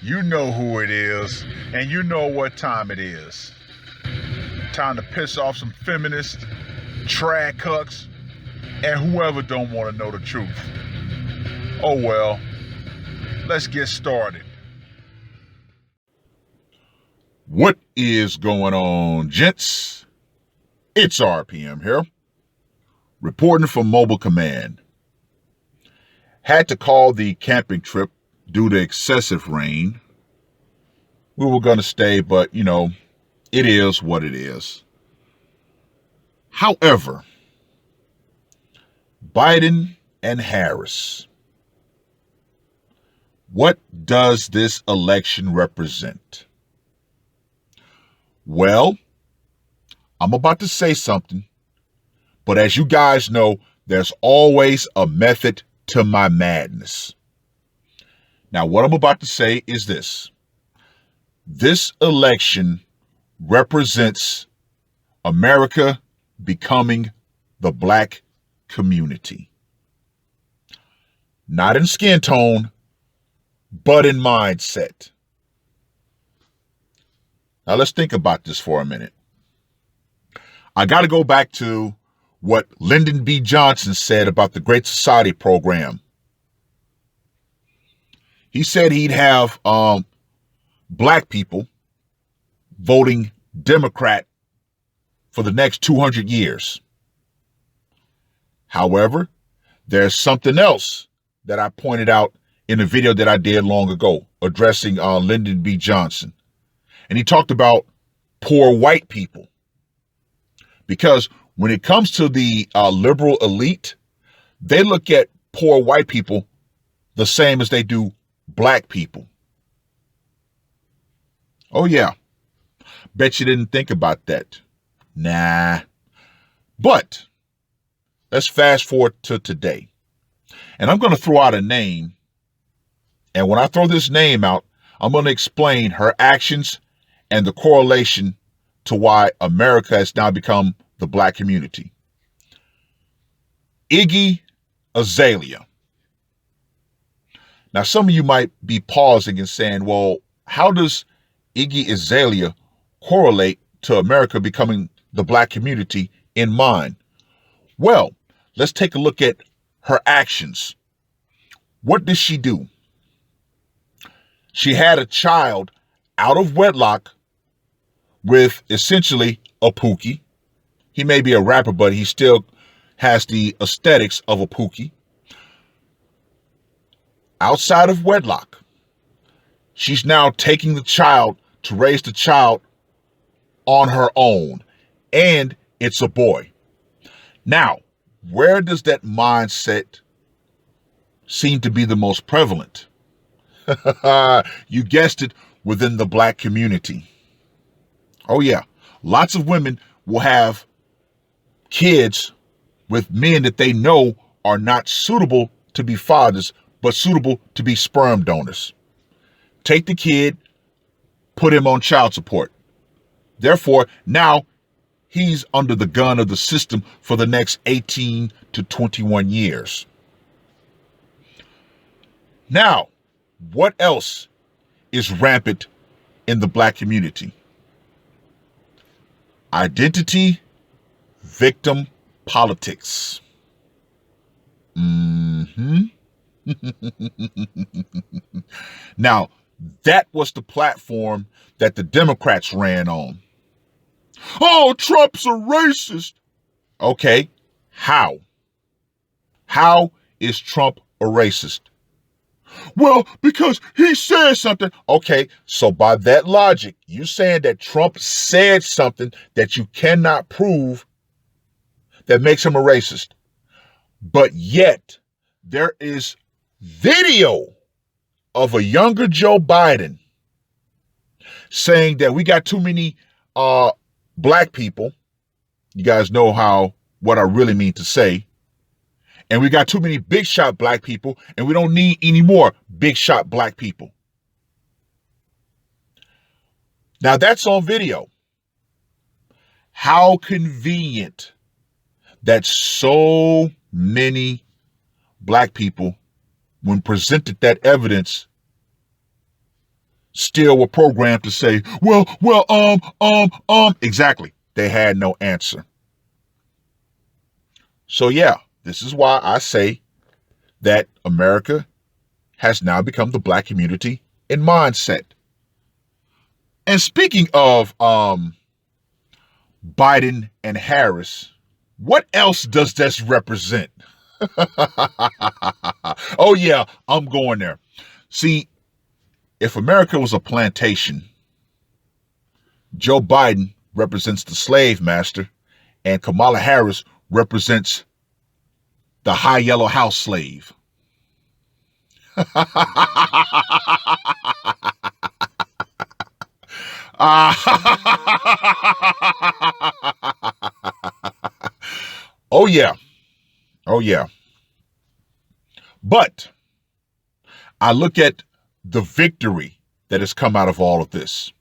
You know who it is, and you know what time it is. Time to piss off some feminists, trad cucks, and whoever don't want to know the truth. Oh well, let's get started. What is going on, gents? It's RPM here, reporting from Mobile Command. Had to call the camping trip due to excessive rain. We were going to stay, but it is what it is. However, Biden and Harris, what does this election represent? Well, I'm about to say something, but as you guys know, there's always a method to my madness. Now, what I'm about to say is this. This election represents America becoming the black community. Not in skin tone, but in mindset. Now, let's think about this for a minute. I got to go back to what Lyndon B. Johnson said about the Great Society program. He said he'd have black people voting Democrat for the next 200 years. However, there's something else that I pointed out in a video that I did long ago addressing Lyndon B. Johnson. And he talked about poor white people. Because when it comes to the liberal elite, they look at poor white people the same as they do black people. Oh, yeah. Bet you didn't think about that. Nah. But let's fast forward to today. And I'm going to throw out a name. And when I throw this name out, I'm going to explain her actions and the correlation to why America has now become the black community. Iggy Azalea. Now, some of you might be pausing and saying, well, how does Iggy Azalea correlate to America becoming the black community in mind? Well, let's take a look at her actions. What did she do? She had a child out of wedlock with essentially a pookie. He may be a rapper, but he still has the aesthetics of a pookie. Outside of wedlock, she's now taking the child to raise the child on her own. And it's a boy. Now, where does that mindset seem to be the most prevalent? You guessed it, within the black community. Oh yeah, lots of women will have kids with men that they know are not suitable to be fathers, but suitable to be sperm donors. Take the kid, put him on child support. Therefore, now he's under the gun of the system for the next 18 to 21 years. Now, what else is rampant in the black community? Identity victim politics. Now, that was the platform that the Democrats ran on. Oh, Trump's a racist. Okay, how? How is Trump a racist? Well, because he said something. Okay, so by that logic, you saying that Trump said something that you cannot prove that makes him a racist. But yet, there is video of a younger Joe Biden saying that we got too many black people. You guys know what I really mean to say. And we got too many big shot black people, and we don't need any more big shot black people. Now that's on video. How convenient that so many black people when presented that evidence, still were programmed to say, exactly. They had no answer. So yeah, this is why I say that America has now become the black community in mindset. And speaking of Biden and Harris, what else does this represent? Oh yeah, I'm going there. See, if America was a plantation, Joe Biden represents the slave master and Kamala Harris represents the high yellow house slave. Oh yeah. Oh yeah. But I look at the victory that has come out of all of this.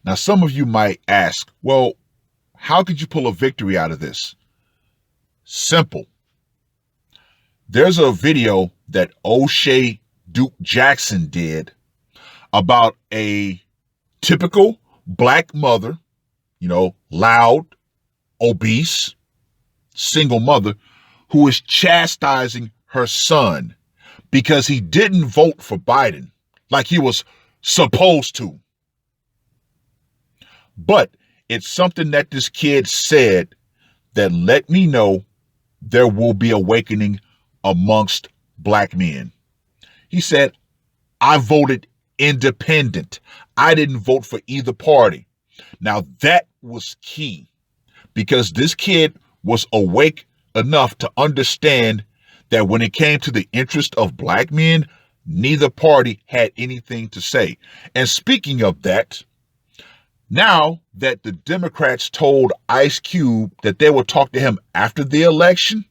Now, some of you might ask, well, how could you pull a victory out of this? Simple. There's a video that O'Shea Duke Jackson did about a typical black mother, loud, obese, single mother who is chastising her son because he didn't vote for Biden like he was supposed to. But it's something that this kid said that let me know there will be awakening amongst black men. He said, I voted independent. I didn't vote for either party. Now that was key because this kid was awake enough to understand that when it came to the interest of black men, neither party had anything to say. And speaking of that, now that the Democrats told Ice Cube that they would talk to him after the election,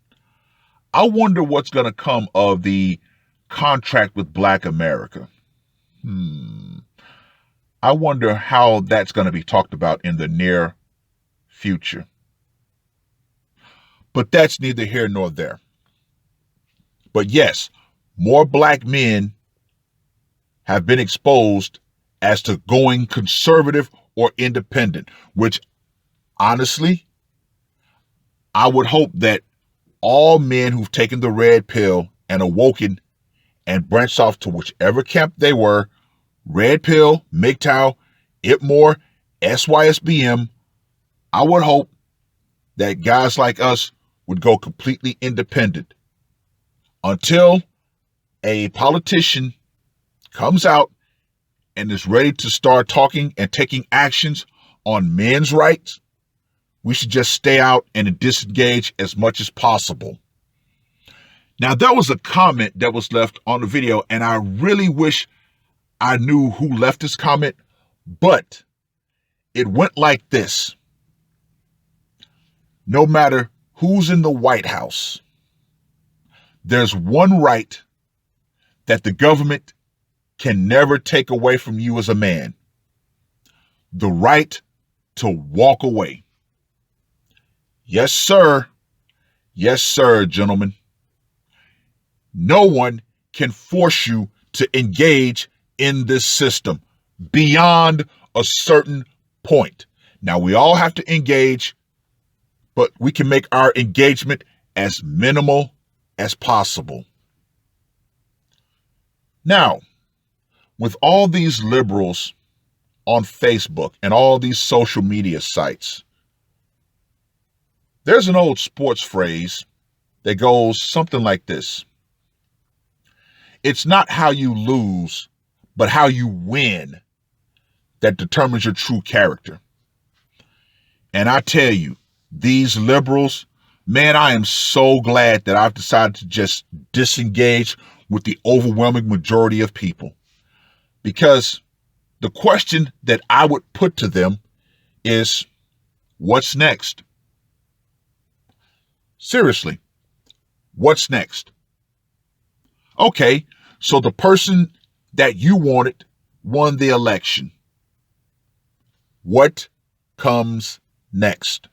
I wonder what's going to come of the contract with Black America. I wonder how that's going to be talked about in the near future. But that's neither here nor there. But yes, more black men have been exposed as to going conservative or independent, which honestly, I would hope that all men who've taken the red pill and awoken and branched off to whichever camp they were, red pill, MGTOW, IPMOR, SYSBM, I would hope that guys like us would go completely independent until a politician comes out and is ready to start talking and taking actions on men's rights. We should just stay out and disengage as much as possible. Now, there was a comment that was left on the video, and I really wish I knew who left this comment, but it went like this. No matter who's in the White House, there's one right that the government can never take away from you as a man. The right to walk away. Yes, sir. Yes, sir, gentlemen. No one can force you to engage in this system beyond a certain point. Now, we all have to engage, but we can make our engagement as minimal as possible. Now, with all these liberals on Facebook and all these social media sites, there's an old sports phrase that goes something like this. It's not how you lose, but how you win that determines your true character. And I tell you, these liberals, man, I am so glad that I've decided to just disengage with the overwhelming majority of people. Because the question that I would put to them is, what's next? Seriously, what's next? Okay, so the person that you wanted won the election. What comes next?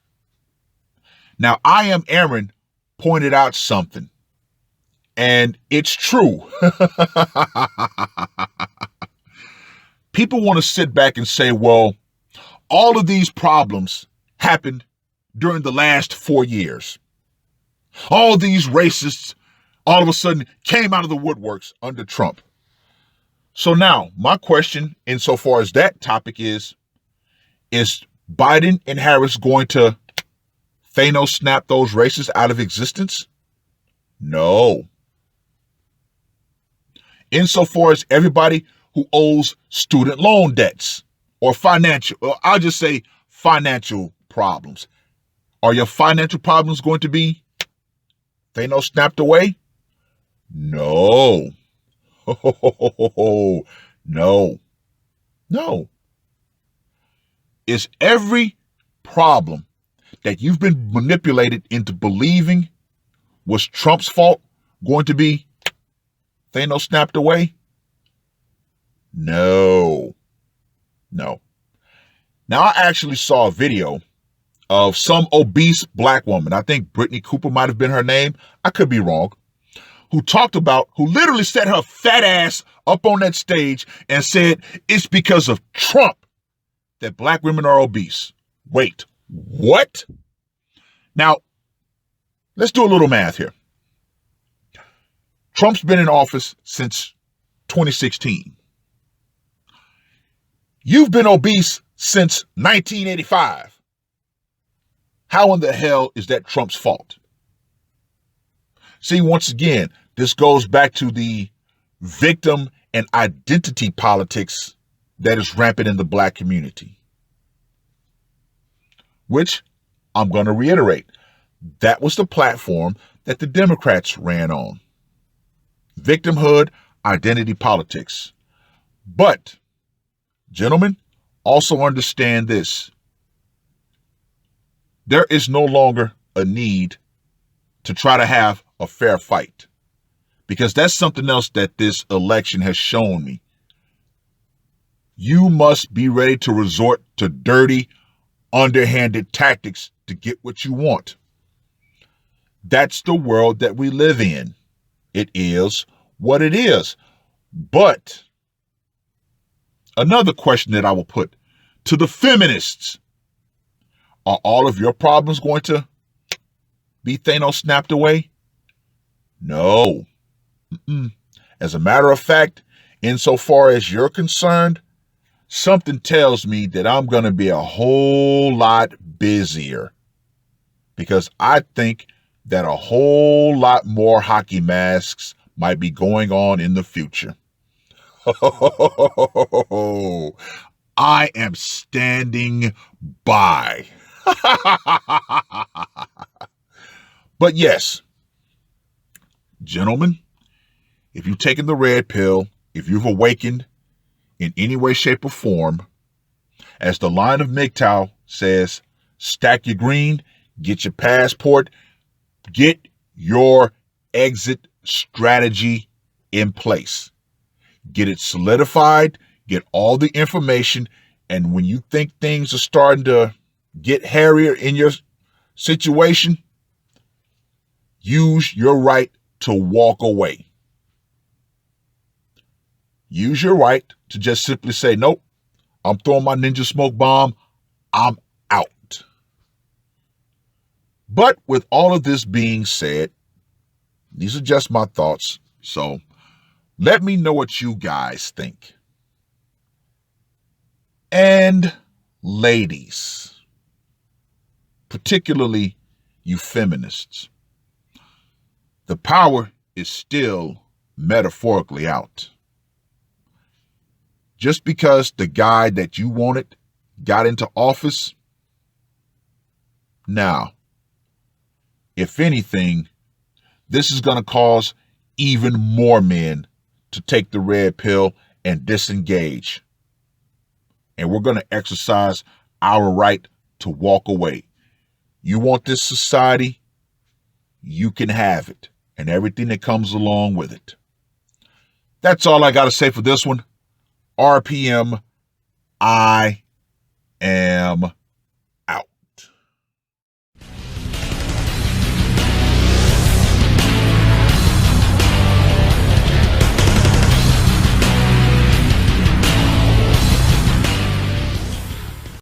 Now, I Am Aaron pointed out something. And it's true. People want to sit back and say, well, all of these problems happened during the last 4 years. All these racists all of a sudden came out of the woodworks under Trump. So now my question insofar as that topic is Biden and Harris going to Thanos snap those racists out of existence? No. Insofar as everybody who owes student loan debts or I'll just say financial problems. Are your financial problems going to be Thanos snapped away? No. No. No. Is every problem that you've been manipulated into believing was Trump's fault going to be Thanos snapped away? No. No. Now, I actually saw a video of some obese black woman. I think Brittany Cooper might have been her name. I could be wrong. Who literally set her fat ass up on that stage and said it's because of Trump that black women are obese. Wait, what? Now, let's do a little math here. Trump's been in office since 2016. You've been obese since 1985. How in the hell is that Trump's fault? See, once again, this goes back to the victim and identity politics that is rampant in the black community. Which, I'm going to reiterate, that was the platform that the Democrats ran on. Victimhood, identity politics. But, gentlemen, also understand this. There is no longer a need to try to have a fair fight, because that's something else that this election has shown me. You must be ready to resort to dirty, underhanded tactics to get what you want. That's the world that we live in. It is what it is. But another question that I will put to the feminists: are all of your problems going to be Thanos snapped away? No. As a matter of fact, insofar as you're concerned, something tells me that I'm going to be a whole lot busier, because I think that a whole lot more hockey masks might be going on in the future. I am standing by. But yes, gentlemen, if you've taken the red pill, if you've awakened in any way, shape, or form, as the line of MGTOW says, stack your green, get your passport, get your exit strategy in place. Get it solidified, get all the information, and when you think things are starting to get hairier in your situation, use your right to walk away. Use your right to just simply say, nope, I'm throwing my ninja smoke bomb, I'm out. But with all of this being said, these are just my thoughts, so let me know what you guys think. And ladies, particularly you feminists, the power is still metaphorically out. Just because the guy that you wanted got into office, now, if anything, this is going to cause even more men to take the red pill and disengage. And we're going to exercise our right to walk away. You want this society? You can have it, and everything that comes along with it. That's all I got to say for this one. RPM, I am